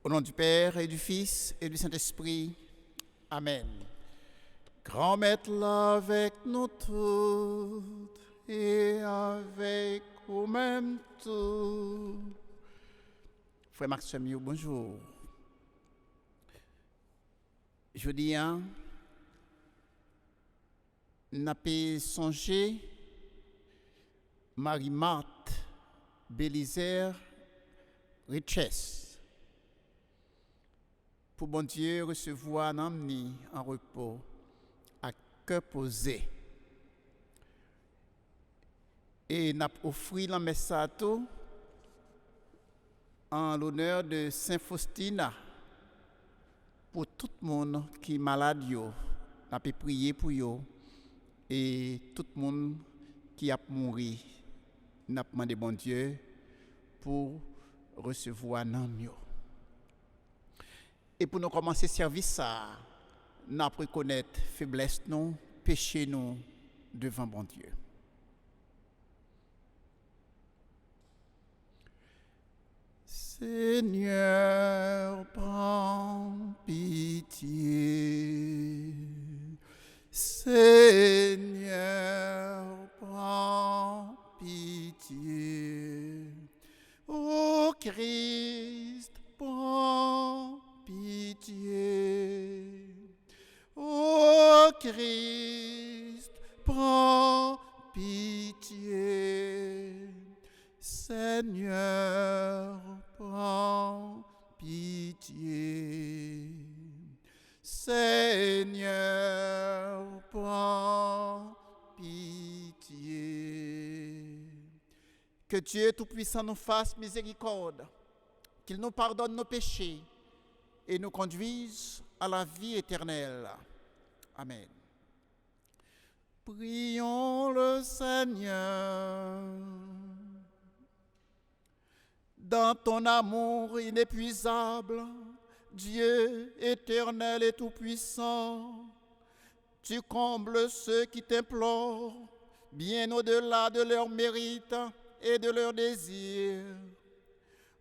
Au nom du Père et du Fils et du Saint-Esprit. Amen. Grand Maître là avec nous toutes et avec vous-même tous. Frère Maxime, bonjour. Je dis, n'a pas songé Marie-Marthe Bélisaire Richesse. Pour bon Dieu recevoir un ami en repos à cœur posé. Et n'a offert la messe à tout en l'honneur de Saint Faustina pour tout le monde qui est malade, n'a pas prié pour eux et tout le monde qui a mouru, n'a demandé bon Dieu pour recevoir l'âme. Et pour nous commencer ce service, nous avons reconnaître faiblesse, nous, péché, nous, devant bon Dieu. Seigneur, prends pitié. Seigneur, prends pitié. Ô Christ, prends pitié. Ô Christ, prends pitié. Seigneur, prends pitié. Seigneur, prends pitié. Que Dieu Tout-Puissant nous fasse miséricorde, qu'il nous pardonne nos péchés et nous conduise à la vie éternelle. Amen. Prions le Seigneur. Dans ton amour inépuisable, Dieu éternel et tout-puissant, tu combles ceux qui t'implorent, bien au-delà de leurs mérites et de leurs désirs.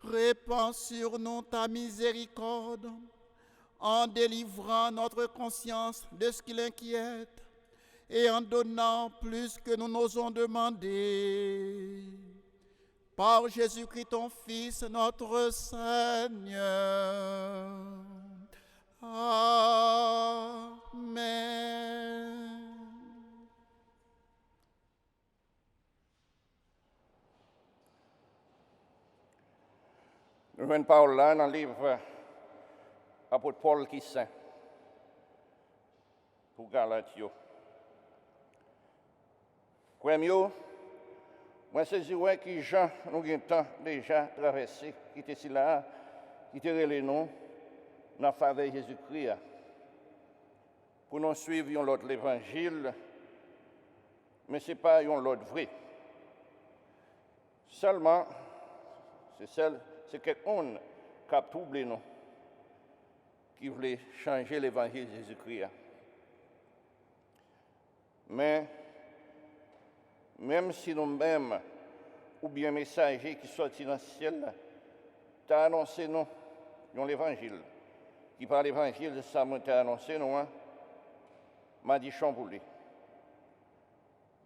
Répands sur nous ta miséricorde, en délivrant notre conscience de ce qui l'inquiète et en donnant plus que nous n'osons demander. Par Jésus-Christ, ton Fils, notre Seigneur. Amen. Nous venons parler là dans le livre apôtre Paul qui saint pour Galatio. Premier, moi saisi que Jean nous avons déjà traversé, qui était ici là, qui était relé nous dans la faveur de Jésus-Christ. Pour nous suivre l'autre l'évangile, mais ce n'est pas l'autre vrai. Seulement, c'est quelqu'un qui a troublé nous, qui voulait changer l'évangile de Jésus-Christ. Mais, même si nous-mêmes, ou bien messagers qui sortent dans le ciel, tu as annoncé nous, l'évangile. Qui par l'évangile, ça m'a annoncé nous, m'a dit chamboulé.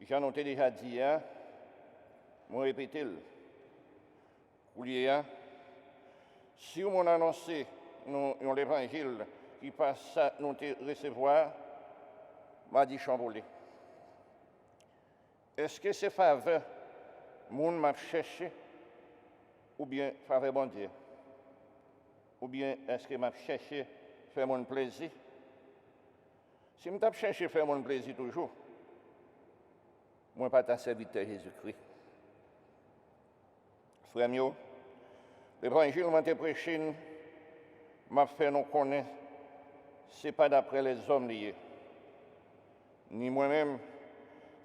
J'en ai déjà dit, je répété. Si on a annoncé l'évangile qui passe à nous recevoir, m'a dit chamboulé. Est-ce que c'est faveur moun m'a cherché ou bien faveur bon Dieu? Ou bien est-ce que m'a cherché faire mon plaisir? Si m'a cherché faire mon plaisir toujours, moi pas ta serviteur Jésus-Christ. Frère mio, l'évangile m'a prêché, m'a fait nous connaître, ce n'est pas d'après les hommes liés. Ni moi-même,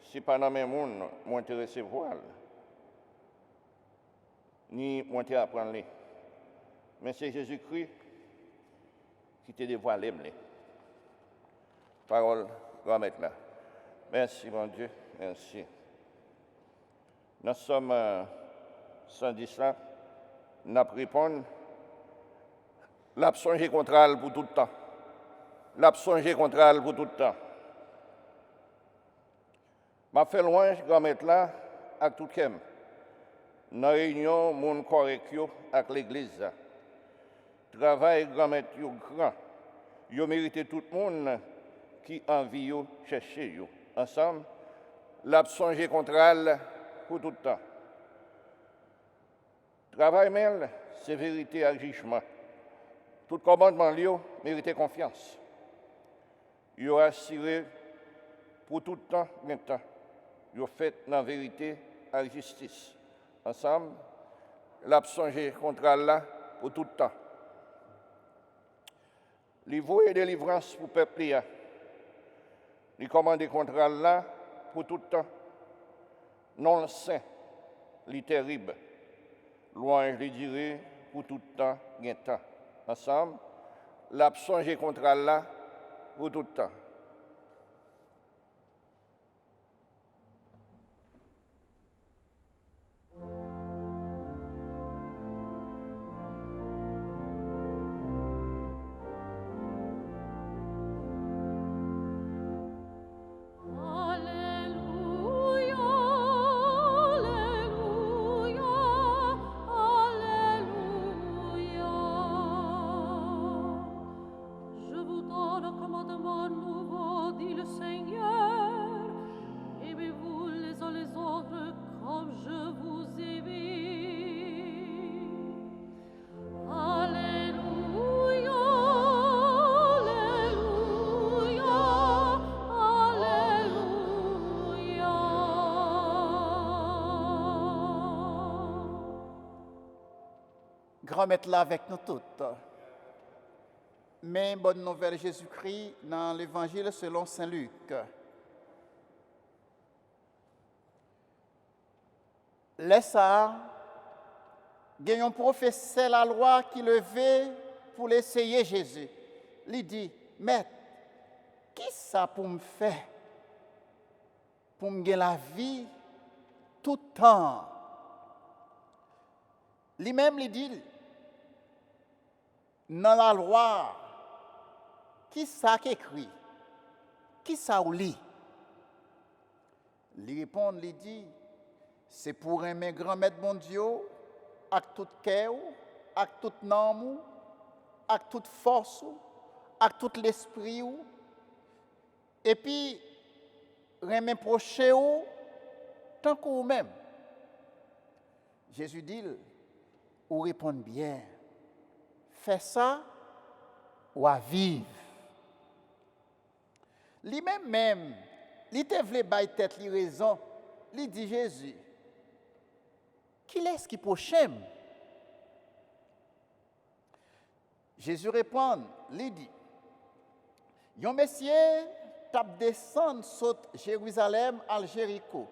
ce n'est pas dans mes mondes, moi te recevoir. Ni moi te apprendre. Mais c'est Jésus-Christ qui te dévoilé. Parole, remettre là. Merci, mon Dieu, merci. Nous sommes 110 là, nous répondons L'a songé contre elle pour tout le temps. L'a songé contre elle pour tout le temps. M'a fait loin, grand-mère là, avec tout le monde. Dans la réunion, mon correct avec l'église. Travail grand-mère grand. Yo mérité tout le monde qui envie yo chercher yo. Ensemble, l'a songé contre elle pour tout le temps. Travail même, c'est vérité et agissement. Tout commandement lui mérite confiance. Yo assuré pour tout le temps, maintenant. Yo fait dans la vérité et la justice. Ensemble, l'a songé contre elle pour tout le temps. Les voies et délivrance pour le peuple, les commander contre Allah pour tout le temps. Non le saint, les terribles, louange les dirait pour tout le temps, gain temps. Ensemble, l'a songé contre Allah pour tout le temps. Grand mettre là avec nous toutes. Mais bonne nouvelle Jésus-Christ dans l'évangile selon Saint Luc. Laisse ça, il y a un professeur la loi qui levait pour l'essayer Jésus. Il dit, Maître, qui ça pour me faire? Pour me gagner la vie tout le temps. Lui-même, il dit, dans la loi, qui ça qui écrit? Qui ça ou lit? Il répond, il dit, c'est pour aimer grand maître mon Dieu, avec tout cœur, avec toute âme, avec toute force, avec tout l'esprit, et puis aimer prochain tant que vous-même. Jésus dit, ou répondre bien, fais ça ou à vivre. Lui-même, il te voulait bailler tête, li raison, il dit Jésus, qui est-ce qui prochain? Jésus répond, il dit, yon monsieur tape descendre saute Jérusalem à Jéricho.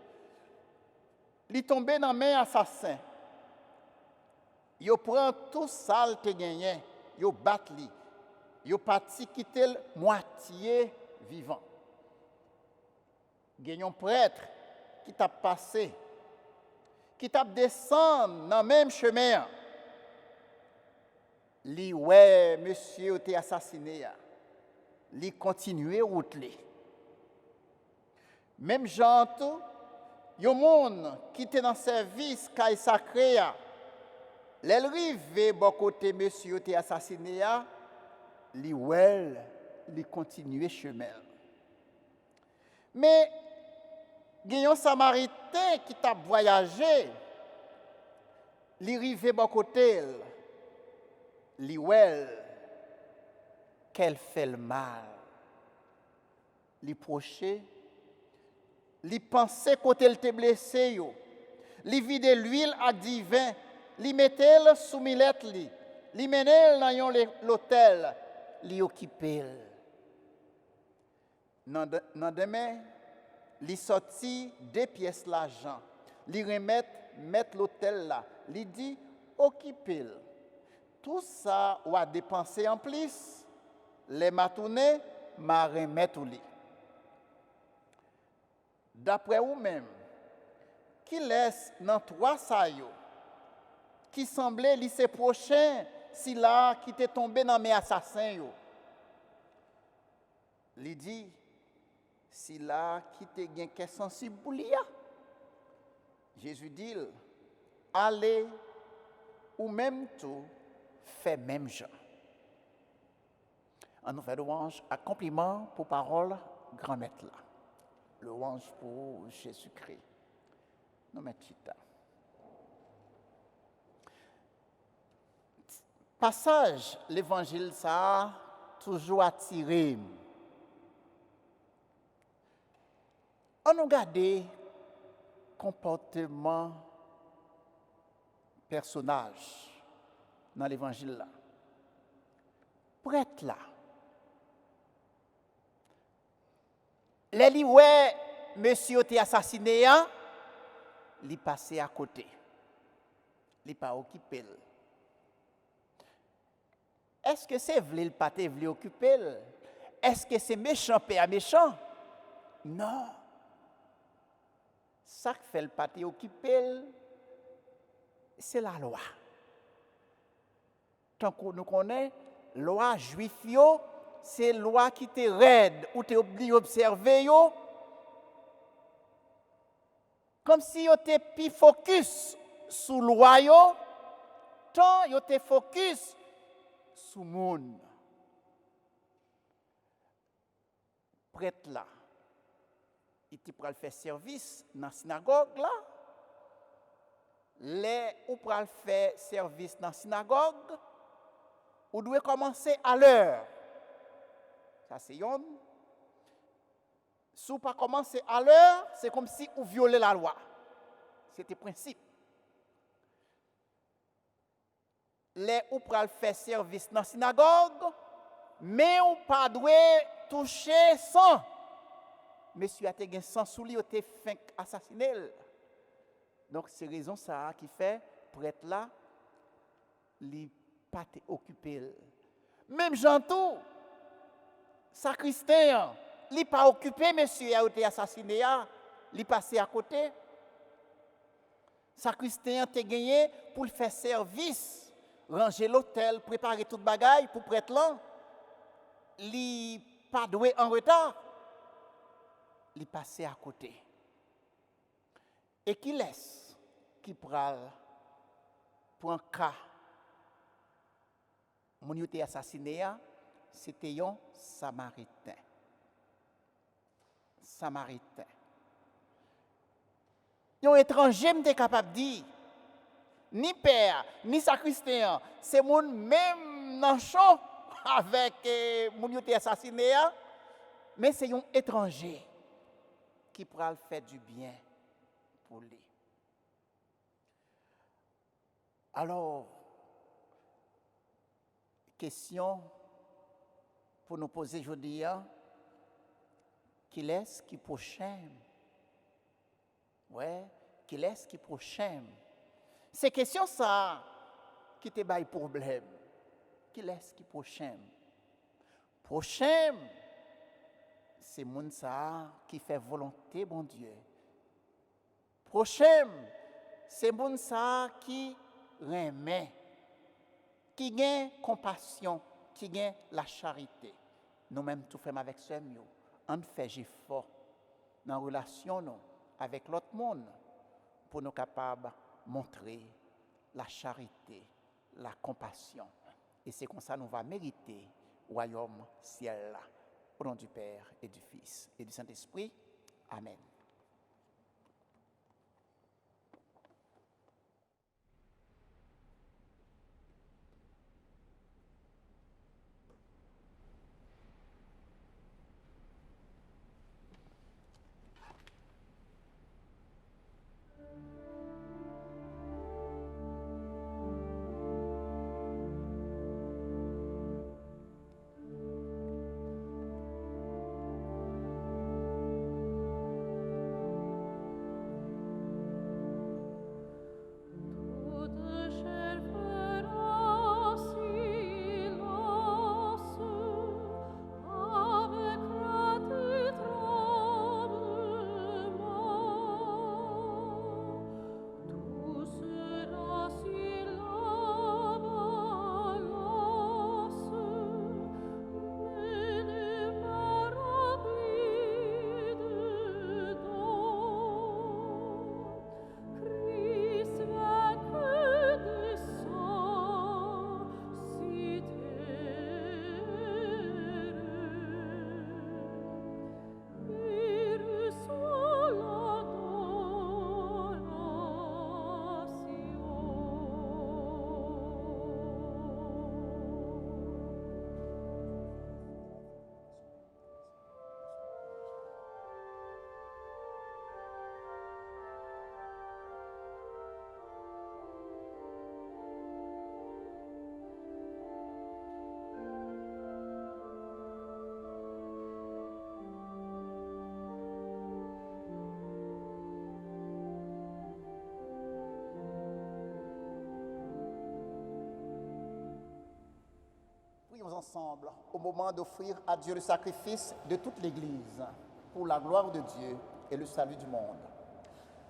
Il tombé dans main assassin. Yo prend tout ça te gagné, yo bat li. Yo parti quitter moitié vivant. Gagnon prêtre qui t'a passé, qui t'a descendu dans le même chemin. Li ouais monsieur était assassiné. Li continuer route li. Même gens tout, yo monde qui était dans service kay sacré. L'elrive bon côté monsieur était assassiné, li well, li continuer chemin. Mais gayon samaritain qui t'a voyagé, li rive bon côté, li well, qu'elle fait le mal. Li proché, li pensait côté elle te blessé yo, li vide l'huile à divin. Li mettel sous milette li menel dans l'hôtel, li occupel. Nan demain, li sorti 2 pièces l'argent, li mettre l'hôtel là, li dit occupel. Tout ça ou a dépensé en plus, les matourné m'a remettre ou li. D'après vous même, qui laisse dans 3 ça yo qui semblait lycée prochain si là qui t'est tombé dans mes assassins yo. Il dit si là qui t'est gain qu'est sensible pour lui. Jésus dit allez ou même tout fait même gens. En nous fait louange, accomplissement pour parole grand maître là. Louange pour Jésus-Christ. Nous mettons chita. Passage l'évangile ça a toujours attiré. On nous regarde comportement personnage dans l'évangile là. Prêtre là. Les ouais monsieur était assassiné, il passé à côté. Il pas occupé. Est-ce que c'est vle le pas vle occuper? Est-ce que c'est méchant père méchant? Non. Ça qui fait le pas occuper, c'est la loi. Tant que nous connaissons, loi juif yo, c'est loi qui te raide ou te oblige observer yo. Comme si yo te pi focus sur loi yo, tant yo te focus sur monde. Prêtre là, il te pral faire service dans la synagogue là. Les ou pral faire service dans la synagogue, ou doit commencer à l'heure. Ça c'est yon. Si vous pas commencer à l'heure, c'est comme si vous violez la loi. C'était le principe. Les ou pral faire service dans la synagogue, mais ou pas doit toucher sang. Monsieur a été sang sous lui, il a été fin assassiné. Donc c'est raison ça qui fait prêtre là, il pas occupé. Même Jean tout, sacristain, il pas occupé, monsieur a été assassiné, il passé à côté. Sacristain a gagné pour faire service, ranger l'hôtel, préparer toute bagaille pour prêtre là. Il pas doué en retard. Il passé à côté. Et qui laisse, qui pral pour un cas, mon yo été assassiné, c'était un Samaritain. Samaritain. Un étranger m'était capable de dire, ni père, ni sacristain, c'est mon même dans champ avec mon yo été assassiné, mais c'est un étranger qui pral faire du bien pour lui. Alors, question pour nous poser aujourd'hui, qui est-ce qui prochain? Ouais, qui est-ce qui prochain? C'est question ça qui te bail problème. Qui est-ce qui prochain? Prochain, c'est moun ça qui fait volonté bon Dieu. Prochain, c'est moun ça qui remet, qui gagne compassion, qui gagne la charité. Nous-mêmes tout faisons avec ce mieux. On fait effort dans la relation nous, avec l'autre monde pour nous capables de montrer la charité, la compassion. Et c'est comme ça que nous allons mériter le royaume ciel là. Au nom du Père et du Fils et du Saint-Esprit. Amen. ensemble au moment d'offrir à Dieu le sacrifice de toute l'Église pour la gloire de Dieu et le salut du monde.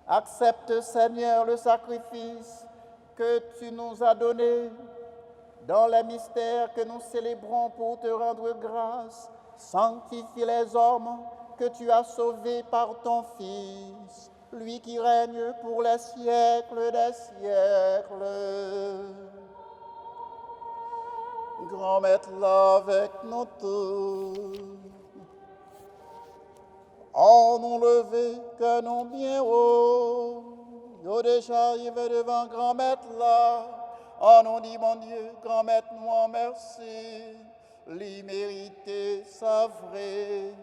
Accepte, Seigneur, le sacrifice que tu nous as donné dans les mystères que nous célébrons pour te rendre grâce. Sanctifie les hommes que tu as sauvés par ton Fils, lui qui règne pour les siècles des siècles. Grand Maître là avec nous tous. En nous lever, que nous bien haut. Yo déjà arrivé devant Grand Maître là. En nous dit, mon Dieu, Grand Maître, nous en merci. L'immérité, ça vrai.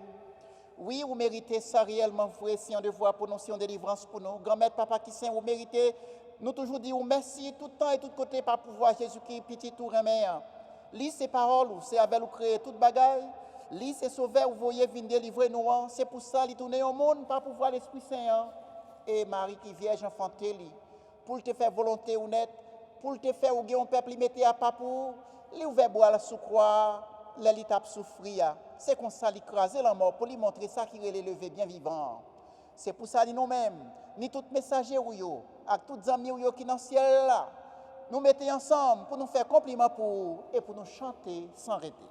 Oui, vous méritez ça réellement vrai, si on devoir pour nous, si on délivrance pour nous. Grand Maître, Papa qui saint, vous méritez. Nous toujours disons merci tout le temps et tout côté par pouvoir Jésus-Christ, petit tout remet. Lis ces paroles, c'est avec vous créer toute bagaille. Lis ces sauveurs, vous voyez venir délivrer nous. C'est pour ça, il tourne au monde par pouvoir l'Esprit Saint. Et Marie qui vierge enfantée, pour te faire volonté honnête, pour te faire oublier un peuple, il mettait à pas pour, il ouvert boire la sous-croix, l'étape souffrir. C'est comme ça, il écraser la mort pour lui montrer ça qu'il est levé bien vivant. C'est pour ça, nous-mêmes, ni tout messager ou yo, avec tous les amis ou yo qui dans le ciel là, nous mettons ensemble pour nous faire compliment pour et pour nous chanter sans arrêter.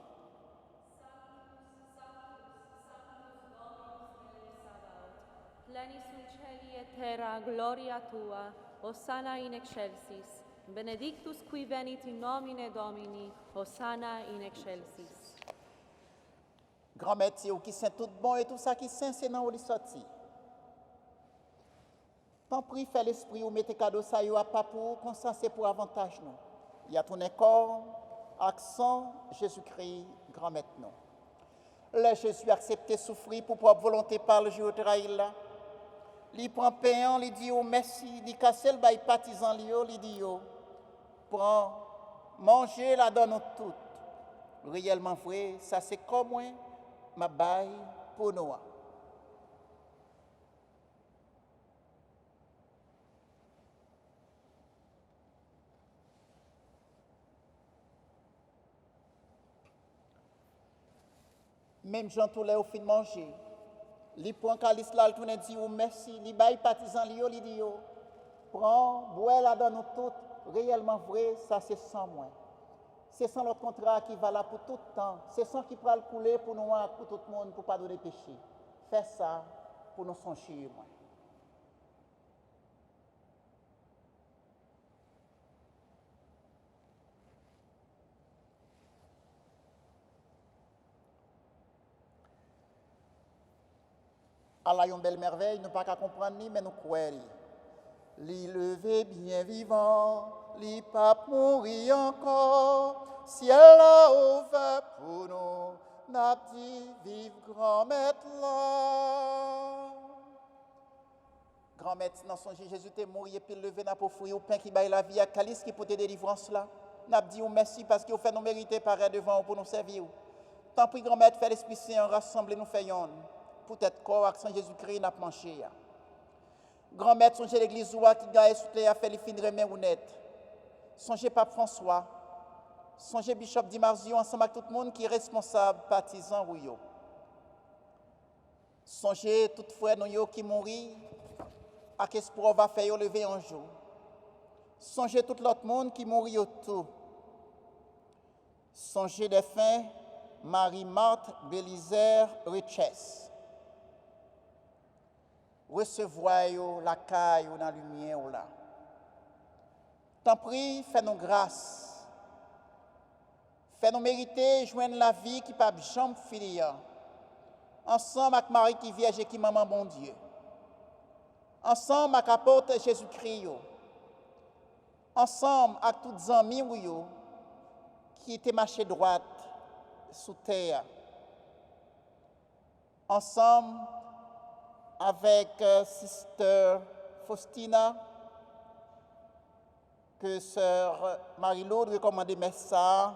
Pleni sunt celi et terra gloria tua, Hosanna in excelsis. Benedictus qui venit in nomine Domini, Hosanna in excelsis. Grand Maître, c'est qui saint tout bon et tout ça qui saint, c'est dans où il sorti. Tant pis, fait l'esprit ou mettez cadeau ça à pas pour, comme ça c'est pour avantage nous. Il y a ton corps, accent, Jésus-Christ, Grand Maître nous. Là, Jésus accepté souffrir pour propre volonté par le jour trahir là. Il prend payant, il dit oh merci, il casse le bail partisan, il dit oh, prends, mangez la donne toute. Réellement vrai, ça c'est comme moi, ma baille pour nous. Même Jean Toulet au fin de manger. Il prend calice là, il tourne dit merci, il baille partisan il dit prends, bois la dans nous toutes, réellement vrai, ça c'est sans moi. C'est sans notre contrat qui va là pour tout le temps. C'est sans qui pourra le couler pour nous, pour tout le monde, pour pas donner péché. Fais ça pour nous songer moi. Allah une belle merveille, nous pas qu'à comprendre ni, mais nous croyons. Li levé bien vivant, li pas mourir encore, ciel là ouvert pour nous, n'a dit vive grand maître là. Grand maître, dans son Jésus t'est mort et puis levé n'a pas fruit au pain qui baille la vie à calice qui pour te délivrance là. N'a dit merci parce qu'il fait nous mériter pareil devant pour nous servir. Tant pis grand maître, fait l'Esprit Saint rassembler nous faisons. Peut-être corps avec Jésus-Christ n'a manché. Grand maître, songez l'église qui gagne sous terre a fait les fins de remet honnête. Songez Pape François. Songez Bishop Di Marzio ensemble avec tout le monde qui est responsable, partisan ou yo. Songez tout frère nous qui mourit, à qu'espoir va faire lever un jour. Songez tout l'autre monde qui mourit autour. Songez des fins, Marie-Marthe Bélisaire Richesse. Recevoir la caille dans la lumière là. Tant pis, fais-nous grâce. Fais-nous mériter, joindre la vie qui pas jamais finir. Ensemble avec Marie qui vierge et qui maman bon Dieu. Ensemble avec apôtre Jésus-Christ. Ensemble avec tous les amis qui étaient marchés droite sous terre. Ensemble avec Sister Faustina, que Sœur Marie-Laude recommande ça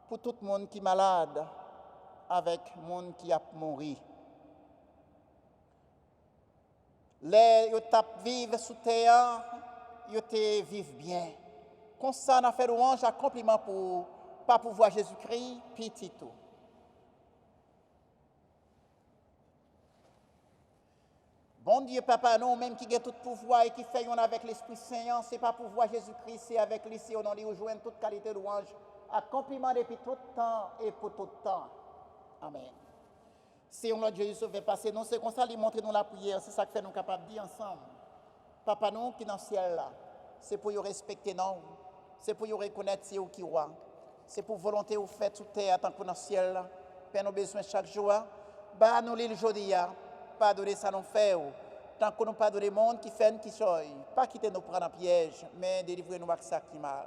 pour tout le monde qui est malade, avec le monde qui a mouru. Les vivent sous terre, ils vivent bien. Comme ça, on a fait louange, accomplissement pour Pas pouvoir Jésus-Christ, petit tout. Bon Dieu, Papa, nous, même qui a tout pouvoir et qui fait yon avec l'Esprit Saint, c'est pas pouvoir Jésus-Christ, c'est avec lui, c'est au nom de Dieu, joindre toute qualité de louange, accomplissement depuis tout temps et pour tout temps. Amen. Si on l'a Dieu sauvé passer, nous, c'est comme ça, lui montrer nous la prière, c'est ça que fait nous capables de dire ensemble. Papa, nous qui dans le ciel là, c'est pour nous respecter, non, c'est pour nous reconnaître, c'est où qui roi. C'est pour volonté ou fait sous terre, tant que dans le ciel là, Père, nous besoin chaque jour, bah nous le aujourd'hui, pardonner ça nous fait, tant que nous pardonnons le monde qui fait qui soy, pas quitter nous prendre en piège, mais délivrer nous avec ça qui mal.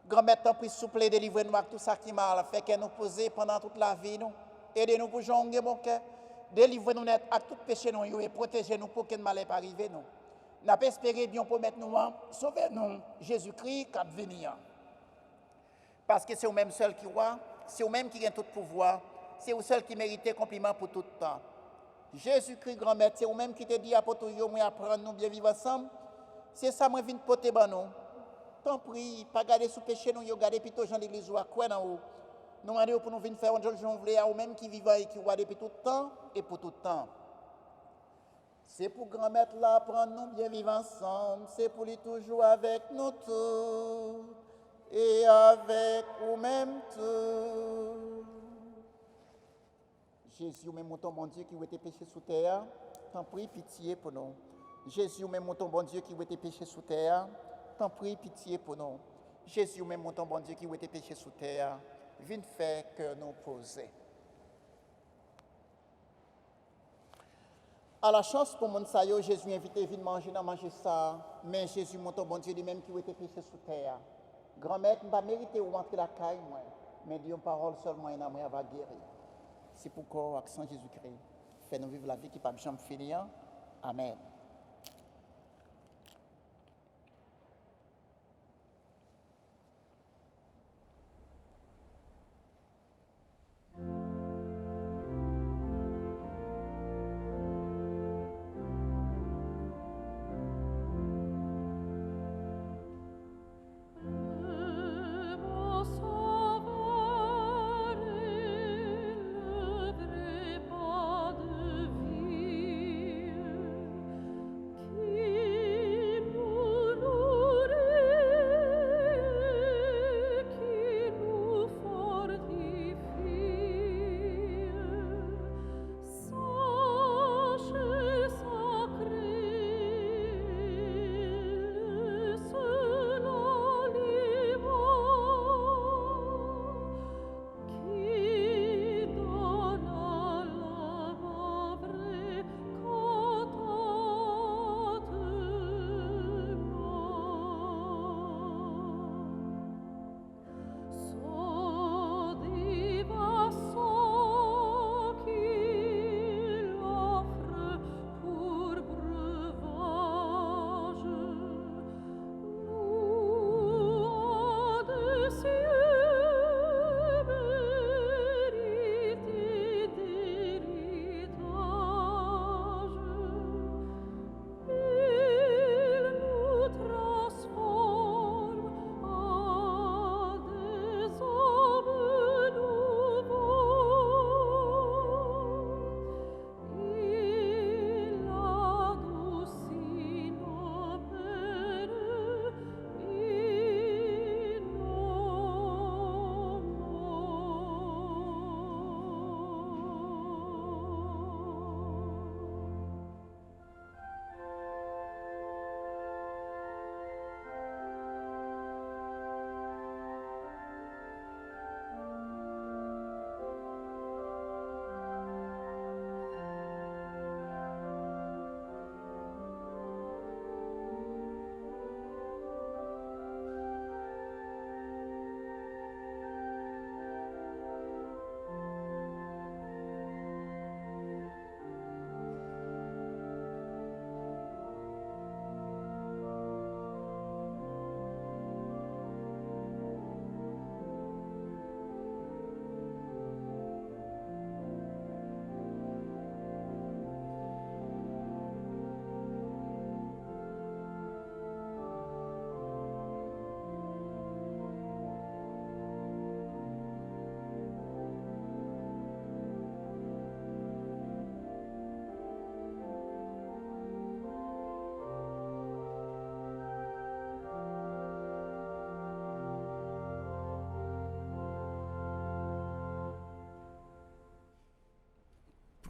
Grand-mère, t'en prie, souple, délivrer nous avec tout ça qui mal, fait qu'elle nous pose pendant toute la vie, nous. Aidez-nous pour jongler mon cœur. Délivrez-nous net à tout péché nous et protégez-nous pour qu'un mal n'ait pas arrivé nous. N'a pas espéré bien pour mettre nous en, sauvez-nous, Jésus-Christ, qui va venir. Parce que c'est vous même seul qui roi, c'est vous même qui a tout pouvoir, c'est vous seul qui mérite compliment pour tout le temps. Jésus-Christ, grand-mère, c'est vous même qui te dit à pour toujours, moi apprendre nous bien vivre ensemble. C'est ça, moi, je viens de porter nous. Tant pis, pas garder sous péché nous, garder plutôt Jean l'église ou à quoi dans haut. Nous demandons pour nous venir faire un jour à vous-même qui vivent et qui voient depuis tout le temps et pour tout le temps. C'est pour grand-mère là apprendre nous bien vivre ensemble. C'est pour lui toujours avec nous tous et avec vous-même tous. Jésus, même mon bon Dieu qui a été péché sous terre, t'en prie pitié pour nous. Jésus, même mon bon Dieu qui a été péché sous terre, t'en prie pitié pour nous. Jésus, même mon bon Dieu qui a été péché sous terre, viens faire que nous poser. À la chance pour mon sayo, Jésus invité à manger, dans manger ça. Mais Jésus, mon bon Dieu, lui-même qui a été péché sous terre. Grand-mère, je ne vais pas mériter ou rentrer la caille, moi. Mais Dieu, parole seulement, il va guérir. C'est pourquoi, accent Jésus-Christ, fait-nous vivre la vie qui ne peut jamais finir. Amen.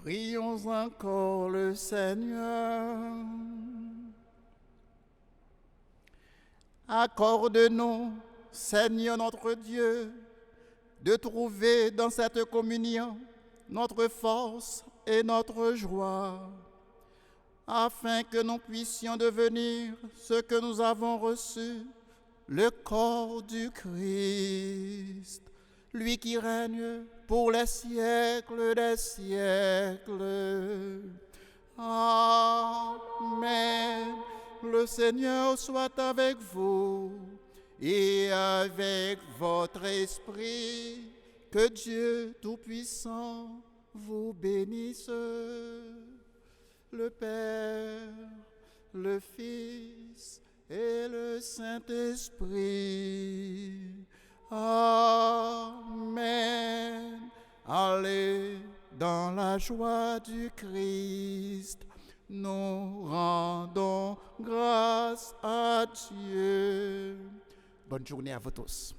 Prions encore le Seigneur. Accorde-nous, Seigneur notre Dieu, de trouver dans cette communion notre force et notre joie, afin que nous puissions devenir ce que nous avons reçu, le corps du Christ, lui qui règne pour les siècles des siècles. Amen. Le Seigneur soit avec vous et avec votre esprit. Que Dieu Tout-Puissant vous bénisse, le Père, le Fils et le Saint-Esprit. Amen. Allez dans la joie du Christ. Nous rendons grâce à Dieu. Bonne journée à vous tous.